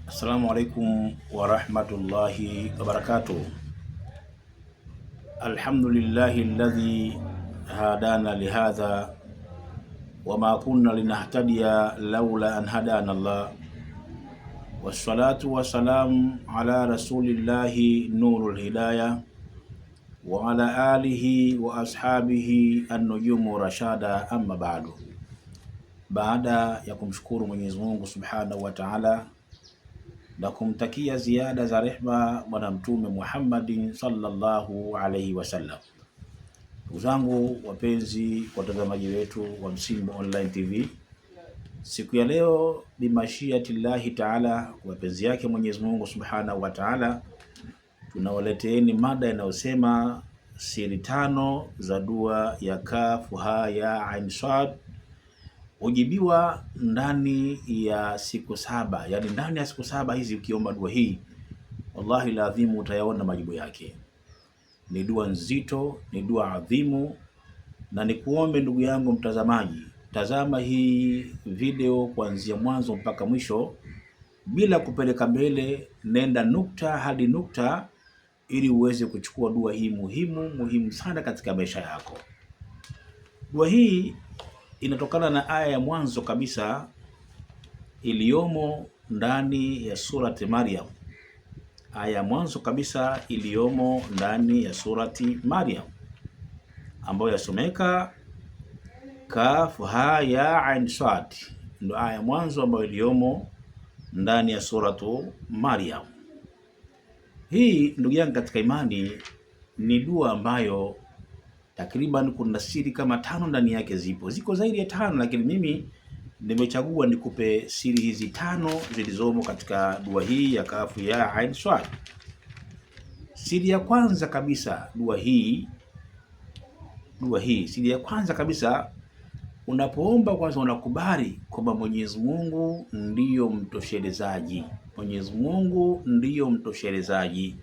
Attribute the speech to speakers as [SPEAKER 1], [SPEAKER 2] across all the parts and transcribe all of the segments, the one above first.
[SPEAKER 1] Assalamu alaikum warahmatullahi wabarakatuh. Alhamdulillahi alladhi hadana lihadha wama kunna linahtadiya laula an hadana Allah, wassalatu wassalamu ala rasulillahi nurul hidayah wa ala alihi wa ashabihi an-nujumu rashada, amma ba'du. Baada ya kumshukuru Mwenyezi Mungu Subhanahu wa Ta'ala na kumtakia ziada za rehma Bwana Mtume Muhammadin sallallahu alaihi wasallam. Ndugu zangu wapenzi watazamaji wetu wa Msimbo Online TV, siku ya leo bimashiatillahi taala, kwa mapenzi yake Mwenyezi Mungu Subhanahu wa Ta'ala, tunawaleteeni mada inayosema siri tano za dua ya Kaf Ha Ya Ain Sad hujibiwa ndani ya siku saba. Yani ndani ya siku saba hizi ukiomba dua hii, wallahi laadhimu utayaona majibu yake. Ni dua nzito, ni dua adhimu, na nikuombe ndugu yangu mtazamaji, tazama hii video kuanzia mwanzo mpaka mwisho bila kupeleka mbele, nenda nukta hadi nukta ili uweze kuchukua dua hii muhimu sana katika maisha yako. Dua hii inatokana na aya ya mwanzo kabisa iliyomo ndani ya surati Maryam. Aya ya mwanzo kabisa iliyomo ndani ya surati Maryam ambayo yasomeka Kaf Ha Ya Ain Sad, ndio aya ya mwanzo ambayo iliyomo ndani ya suratu Maryam. Hii ndugu yangu katika imani ni dua ambayo takriban kuna siri kama tano ndani yake. Ziko zaidi ya tano, lakini mimi nimechagua nikupe siri hizi tano zilizomo katika dua hii ya Kaf Ya Ain Sad. Siri ya kwanza kabisa dua hii, siri ya kwanza kabisa, unapoomba kwanza unakubali kwamba Mwenyezi Mungu ndiyo mtoshelezaji. Mwenyezi Mungu ndiyo mtoshelezaji,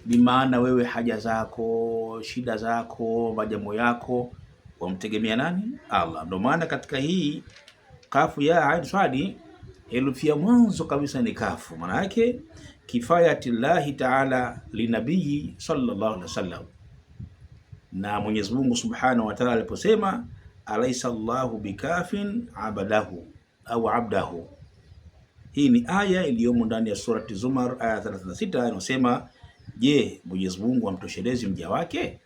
[SPEAKER 1] bimaana wewe haja zako, shida zako, majambo yako wamtegemea nani? Allah. Ndio maana katika hii Kafu Ya Ain Sad herufi ya mwanzo kabisa ni kafu, maana yake kifayatillahi taala linabii sallallahu alaihi wasallam. Na Mwenyezi Mungu Subhanahu wa Ta'ala aliposema alaysa Allahu bikafin abadahu au abdahu, hii ni aya iliyomo ndani ya surati Zumar aya 36 inasema, je, Mwenyezi Mungu amtoshelezi mja wake?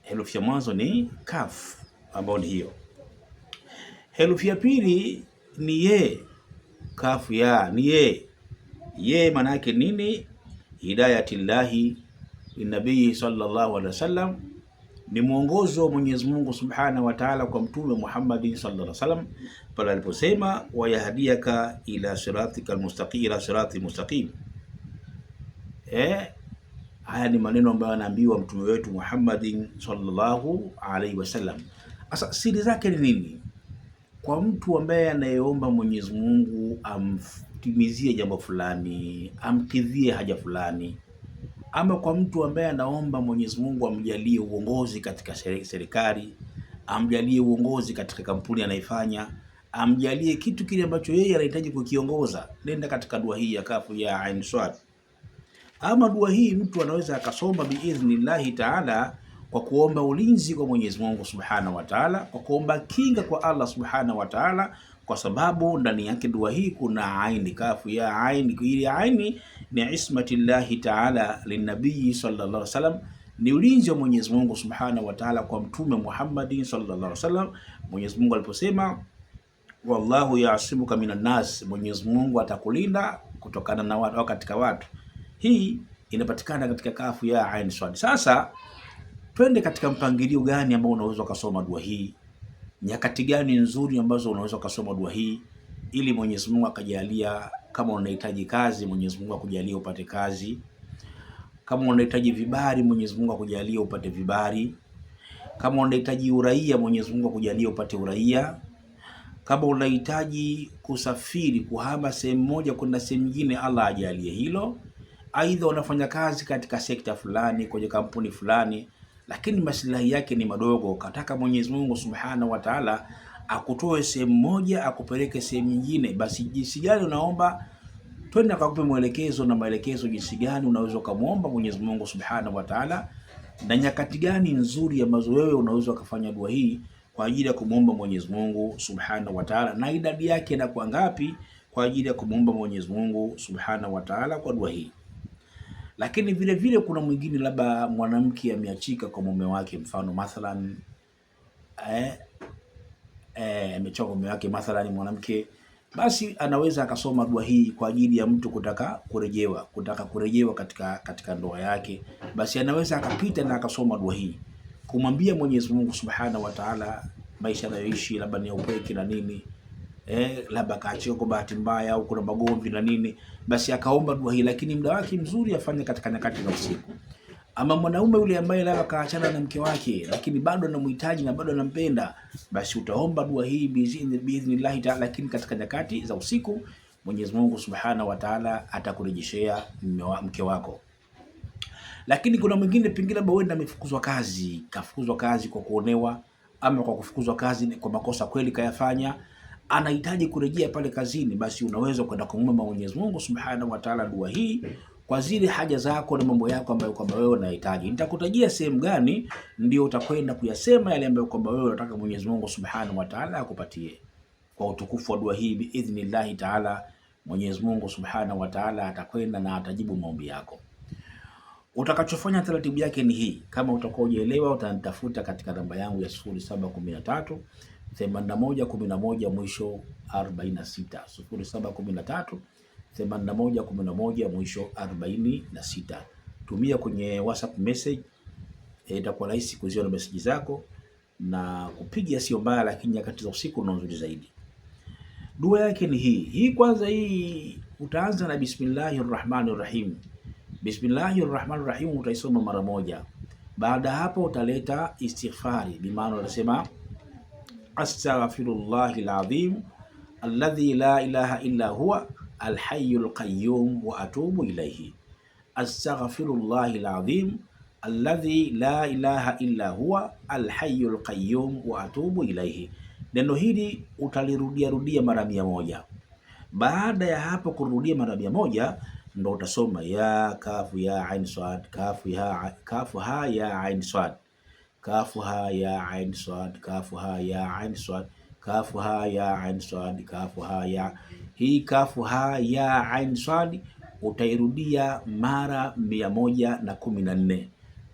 [SPEAKER 1] Herufi ya mwanzo ni kaf ambayo ni hiyo. Herufi ya pili ni ye. Kafu ya ni ye. Ye maana yake nini? Hidayatillahi linabii sallallahu alaihi wasallam, ni mwongozo wa Mwenyezi Mungu Subhanahu wa Ta'ala kwa Mtume Muhammad sallallahu alaihi wasallam pale aliposema wayahdiyaka ila siratikal mustaqim, ila sirati mustaqim. Haya ni maneno ambayo anaambiwa mtume wetu Muhammad sallallahu alaihi wasallam. Sasa siri zake ni nini? Kwa mtu ambaye anayeomba Mwenyezi Mungu amtimizie jambo fulani, amkidhie haja fulani, ama kwa mtu ambaye anaomba Mwenyezi Mungu amjalie uongozi katika serikali, amjalie uongozi katika kampuni anaifanya, amjalie kitu kile ambacho yeye anahitaji kukiongoza, nenda katika dua hii ya Kafu Ya Ain Sad. Ama dua hii mtu anaweza akasoma biidhnillahi taala kwa kuomba ulinzi kwa Mwenyezi Mungu Subhanahu wa Ta'ala, kwa kuomba kinga kwa Allah Subhanahu wa Ta'ala, kwa sababu ndani yake dua hii kuna aini, Kafu Ya Ain. Ile aini ni ismatillahi taala linabii sallallahu alaihi wasallam, ni ulinzi wa Mwenyezi Mungu Subhanahu wa Ta'ala kwa Mtume Muhammad sallallahu alaihi wasallam. Mwenyezi Mungu aliposema wallahu ya'simuka minan nas, Mwenyezi Mungu atakulinda kutokana na watu au katika watu. Hii inapatikana katika Kafu Ya Ain Sad. Sasa twende katika mpangilio gani ambao unaweza kusoma dua hii, nyakati gani nzuri ambazo unaweza kusoma dua hii, ili Mwenyezi Mungu akajalia, kama unahitaji kazi Mwenyezi Mungu akujalie upate kazi, kama unahitaji vibali Mwenyezi Mungu akujalie upate vibali, kama unahitaji uraia Mwenyezi Mungu akujalie upate uraia, kama unahitaji kusafiri kuhama sehemu moja kwenda sehemu nyingine Allah ajalie hilo. Aidha unafanya kazi katika sekta fulani kwenye kampuni fulani, lakini maslahi yake ni madogo, kataka Mwenyezi Mungu Subhanahu wa Ta'ala akutoe sehemu moja akupeleke sehemu nyingine, basi jinsi gani unaomba, twende akakupe mwelekezo na maelekezo jinsi gani unaweza kumuomba Mwenyezi Mungu Subhanahu wa Ta'ala, na nyakati gani nzuri ambazo wewe unaweza kufanya dua hii kwa ajili ya kumuomba Mwenyezi Mungu Subhanahu wa Ta'ala, na idadi yake na kwa ngapi kwa ajili ya kumuomba Mwenyezi Mungu Subhanahu wa Ta'ala kwa dua hii. Lakini vile vile kuna mwingine, labda mwanamke ameachika kwa mume wake, mfano mathalan amechoka mume wake mathalan mwanamke, basi anaweza akasoma dua hii kwa ajili ya mtu kutaka kurejewa katika ndoa yake, basi anaweza akapita na akasoma dua hii kumwambia Mwenyezi Mungu Subhanahu wa Ta'ala maisha anayoishi labda ni upweke na nini, labda kaachika kwa bahati mbaya au kuna magomvi na nini, basi akaomba dua hii. Lakini muda wake mzuri afanye katika nyakati za usiku. Ama mwanaume yule ambaye labda kaachana na mke wake lakini bado anamhitaji na bado anampenda, basi utaomba dua hii biidhnillah ta'ala, lakini katika nyakati za usiku Mwenyezi Mungu Subhanahu wa Ta'ala atakurejeshea mke wako. Lakini kuna mwingine pengine labda wewe amefukuzwa kazi, kafukuzwa kazi kwa kuonewa ama kwa kufukuzwa kazi kwa makosa kweli kayafanya, anahitaji kurejea pale kazini, basi unaweza kwenda kumwomba Mwenyezi Mungu Subhanahu wa Ta'ala dua hii kwa zile haja zako na mambo yako ambayo kwamba wewe unahitaji. Nitakutajia sehemu gani ndio utakwenda kuyasema yale ambayo kwamba wewe unataka Mwenyezi Mungu Subhanahu wa Ta'ala akupatie. Kwa utukufu wa dua hii biidhnillah ta'ala, Mwenyezi Mungu Subhanahu wa Ta'ala atakwenda na atajibu maombi yako. Utakachofanya taratibu yake ni hii, kama utakuwa hujaelewa utanitafuta katika namba yangu ya 0713 8111 mwisho 46, 0713 8111 mwisho 46. Tumia kwenye WhatsApp message, itakuwa rahisi kuziona message zako, na kupiga sio mbaya, lakini nyakati za usiku ni nzuri zaidi. Dua yake ni hii. Kwanza hii utaanza na bismillahir rahmanir rahim. Bismillahir rahmanir rahim utaisoma mara moja. Baada hapo utaleta istighfari, bimaana unasema astaghfirullahil azim alladhi la ilaha illa huwa alhayyul qayyum wa atubu ilayhi. Astaghfirullahil azim alladhi la ilaha illa huwa alhayyul qayyum wa atubu ilayhi. Neno hili utalirudia mara 100. Baada ya hapo kurudia mara 100, ndo utasoma ya kafu ya ain swad, kafu ha ya ain swad, kafu ha ya ain swad, kafu ha ya ain swad, kafu ha ya ain swad, kafu ha ya. Hii kafu ha ya ain swad utairudia mara 114.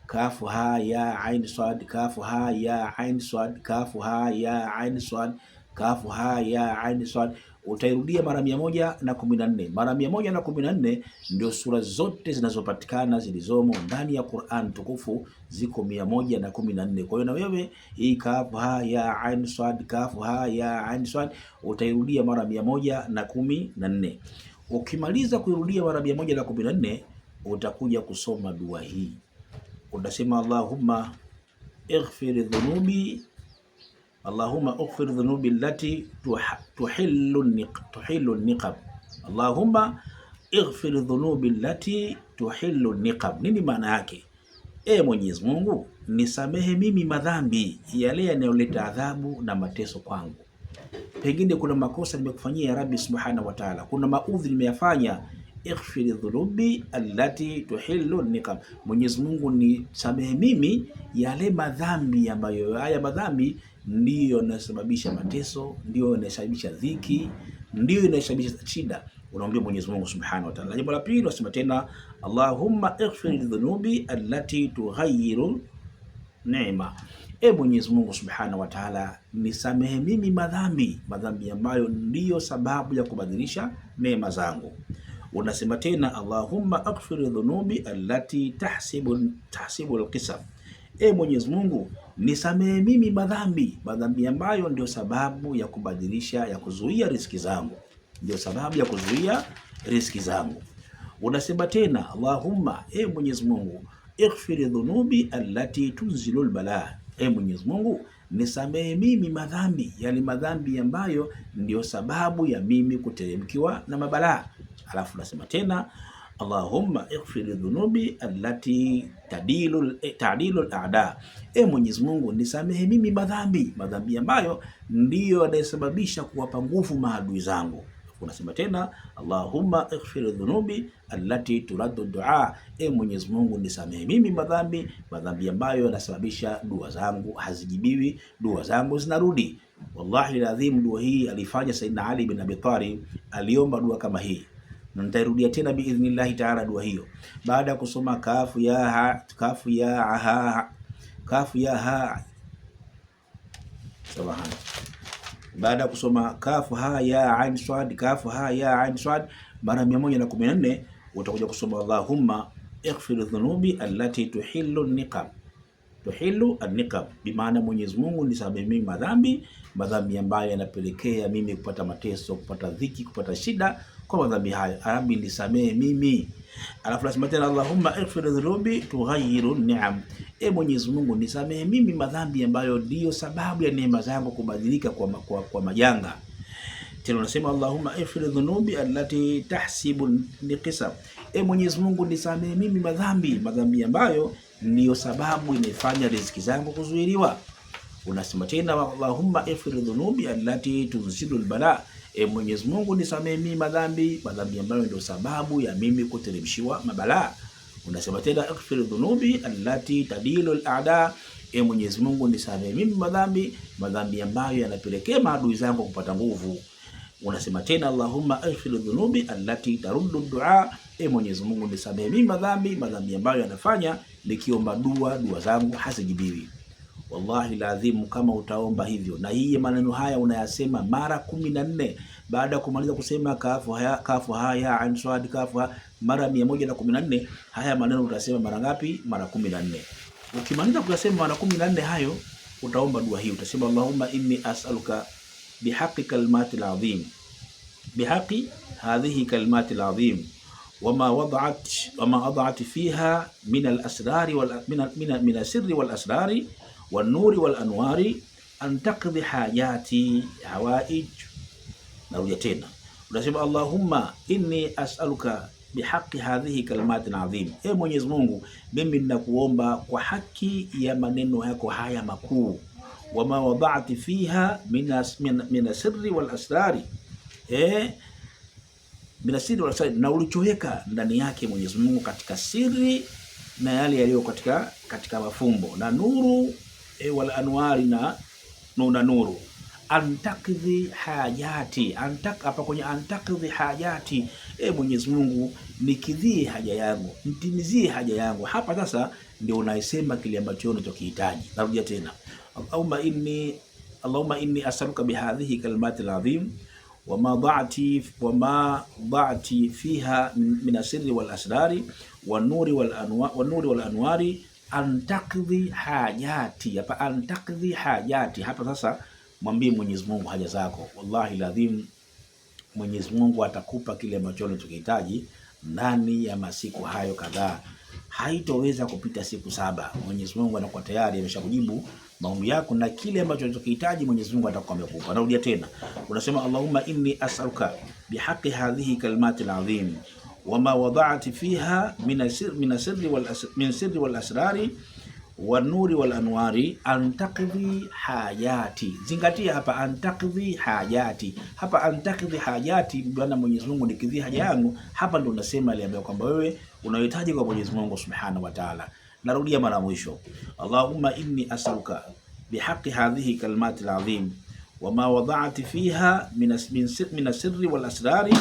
[SPEAKER 1] Kafu ha ya ain swad, kafu ha ya ain swad, kafu ha ya ain swad, kafu ha ya ain swad utairudia mara 114. Mara 114 ndio sura zote zinazopatikana zilizomo ndani ya Qur'an tukufu ziko 114. Kwa hiyo na wewe hii kafu ha ya ain swad, kafu ha ya ain swad utairudia mara 114. Ukimaliza kuirudia mara 114, utakuja kusoma dua hii. Utasema Allahumma ighfir dhunubi, Allahumma ighfir dhunubi allati tuhillu niqab. Allahumma ighfir dhunubi allati tuhillu niqab. Nini maana yake? Mwenyezi Mungu, nisamehe mimi madhambi yale yanayoleta adhabu na mateso kwangu. Pengine kuna makosa nimekufanyia ya Rabbi Subhanahu wa Ta'ala, kuna maudhi nimeyafanya. Ighfir dhunubi allati tuhillu niqab. Mwenyezi Mungu, nisamehe mimi yale madhambi ambayo haya madhambi ndiyo yanasababisha mateso, ndiyo yanasababisha dhiki, ndiyo yanasababisha shida. Unaomba Mwenyezi Mungu Subhanahu wa Ta'ala. Jambo la pili unasema tena Allahumma ighfir dhunubi allati tughayyiru neema. Mwenyezi Mungu Subhanahu wa Ta'ala, nisamehe mimi madhambi ambayo ndiyo sababu ya kubadilisha neema zangu. Unasema tena Allahumma ighfir dhunubi allati tahsibu alqisam. Mwenyezi Mungu, nisamehe mimi madhambi ambayo ndio sababu ya kubadilisha, ya kuzuia riziki zangu, ndio sababu ya kuzuia riziki zangu. Unasema tena Allahumma, Mwenyezi Mungu, ighfir dhunubi allati tunzilu albala. Mwenyezi Mungu, nisamehe mimi madhambi, yani madhambi ambayo ndio sababu ya mimi kuteremkiwa na mabalaa. Alafu nasema tena Allahumma ighfir dhunubi allati ta'dilu al-a'da, Mwenyezi Mungu nisamehe mimi madhambi ambayo ndiyo yanayosababisha kuwapa nguvu maadui zangu. Unasema tena Allahumma ighfir dhunubi allati turaddu du'a, Mwenyezi Mungu nisamehe mimi madhambi ambayo yanasababisha dua zangu hazijibiwi, dua zangu zinarudi. Wallahi alazim, dua hii alifanya Sayyidina Ali bin Abi Talib, aliomba dua kama hii, na nitairudia tena biidhnillahi taala dua hiyo baada ya kusoma kafu ya ha subhana, baada ya kusoma kafu ha ya ain swad, kafu ha ya ain swad mara 114, utakuja kusoma Allahumma ighfir dhunubi allati tuhillu an-niqab, bimaana Mwenyezi Mungu nisamehe mimi madhambi ambayo yanapelekea mimi kupata mateso, kupata dhiki, kupata shida. Kwa madhambi hayo Rabbi nisamehe mimi. Alafu nasema tena Allahumma ighfir dhunubi tughayyiru ni'am, Mwenyezi Mungu nisamehe mimi madhambi ambayo ndiyo sababu ya neema zangu kubadilika kwa majanga. Tena unasema Allahumma ighfir dhunubi allati tahsibu niqsam, Mwenyezi Mungu nisamehe mimi madhambi ambayo ndiyo sababu inafanya riziki zangu kuzuiliwa. Unasema tena Allahumma ighfir dhunubi allati tunzilu albala, Mwenyezi Mungu nisamehe mimi madhambi ambayo ndio sababu ya mimi kuteremshiwa mabalaa. Unasema tena ighfir dhunubi allati tadilu al-a'da, Mwenyezi Mungu nisamehe mimi madhambi ambayo yanapelekea maadui zangu kupata nguvu. Unasema tena Allahumma ighfir dhunubi allati taruddu du'a, Mwenyezi Mungu nisamehe mimi madhambi ambayo yanafanya nikiomba dua zangu hazijibiwi. Wallahi lazim, kama utaomba hivyo na hii maneno haya unayasema mara 14 baada ya kumaliza kusema kafu haya ain swad kafu mara 114, haya maneno utasema mara ngapi? Mara 14. Ukimaliza kuyasema mara 14 hayo, utaomba dua hii, utasema Allahumma inni as'aluka bihaqqi kalimatil azim, bihaqqi hadhihi kalimatil azim wama wada'at fiha min al-asrari min as-sirri wal asrari wan nuri wal anwari an taqdi hajati hawaij. Narudia tena, unasema Allahumma inni as'aluka bihaqqi hadhihi kalimatin azim, Mwenyezi Mungu mimi ninakuomba kwa haki ya maneno yako haya makuu, wama wada'ti fiha min as-sirri wal asrari, minasiri wal asrari, na ulichoweka ndani yake Mwenyezi Mungu katika siri na yale yaliyo katika mafumbo, na nuru wal anwari na nuru. Antakidhi hajati, hapa kwenye antakidhi hajati, Mwenyezi Mungu nikidhie haja yangu, nitimizie haja yangu. Hapa sasa ndio unaisema kile ambacho unachokihitaji. Narudia tena, Allahumma inni as'aluka bihadhihi kalimatil azim wama da'ati fiha min asirri wal asrari wan nuri wal anwari antakidhi hajati. Hapa antakidhi hajati, hapa sasa mwambie Mwenyezi Mungu haja zako. Wallahi lazim, Mwenyezi Mungu atakupa kile ambacho unachokihitaji ndani ya masiku hayo kadhaa. Haitoweza kupita siku 7. Mwenyezi Mungu anakuwa tayari ameshakujibu maombi yako, na kile ambacho unachokihitaji Mwenyezi Mungu atakuwa amekupa. Narudia tena, unasema Allahumma inni as'aluka bihaqqi hadhihi kalimatil azim wama wada'ati fiha min sirri wal asrari wan nuri wal anwari antakidhi hajati. Zingatia hapa antakidhi hajati, hapa antakidhi hajati, Bwana Mwenyezi Mungu nikidhi haja yangu. Hapa ndio unasema ile ambayo kwamba wewe unahitaji kwa Mwenyezi Mungu Subhanahu wa Ta'ala. Narudia mara mwisho, Allahumma inni as'aluka bihaqqi hadhihi kalimatil azim wama wada'ati fiha min sirri wal asrari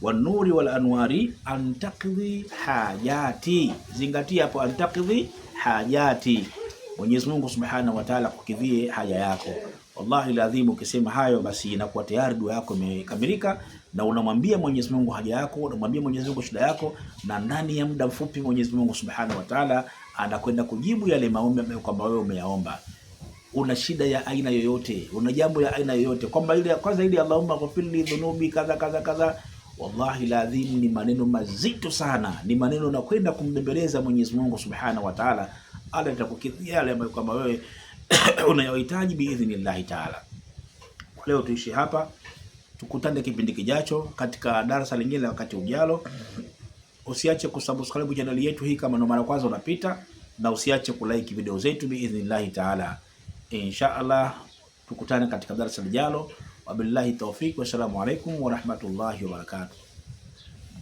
[SPEAKER 1] wan nuri wal anwari antakidhi hajati. Zingatia hapo antakidhi hajati, Mwenyezi Mungu Subhanahu wa Ta'ala kukidhie haja yako. Wallahi lazima ukisema hayo, basi inakuwa tayari dua yako imekamilika, na unamwambia Mwenyezi Mungu haja yako, unamwambia Mwenyezi Mungu shida yako, na ndani ya muda mfupi Mwenyezi Mungu Subhanahu wa Ta'ala anakwenda kujibu yale maombi ambayo kwamba wewe umeyaomba. Una shida ya aina yoyote, una jambo ya aina yoyote, kwamba ile kwanza ile Allahumma ghfirli dhunubi kadha, wallahi lazim ni maneno mazito sana, ni maneno na kwenda kumbembeleza Mwenyezi Mungu Subhanahu wa Ta'ala. Ala atakukidhia yale ambayo kwamba wewe unayohitaji biidhnillah Ta'ala. Leo tuishi hapa, tukutane kipindi kijacho katika darasa lingine la wakati ujalo. usiache kusubscribe channel yetu hii kama ndo mara kwanza unapita, na usiache kulike video zetu biidhnillah taala. Insha Allah tukutane katika darasa lijalo. Wabillahi tawfik, wassalamu alaikum warahmatullahi wabarakatuh.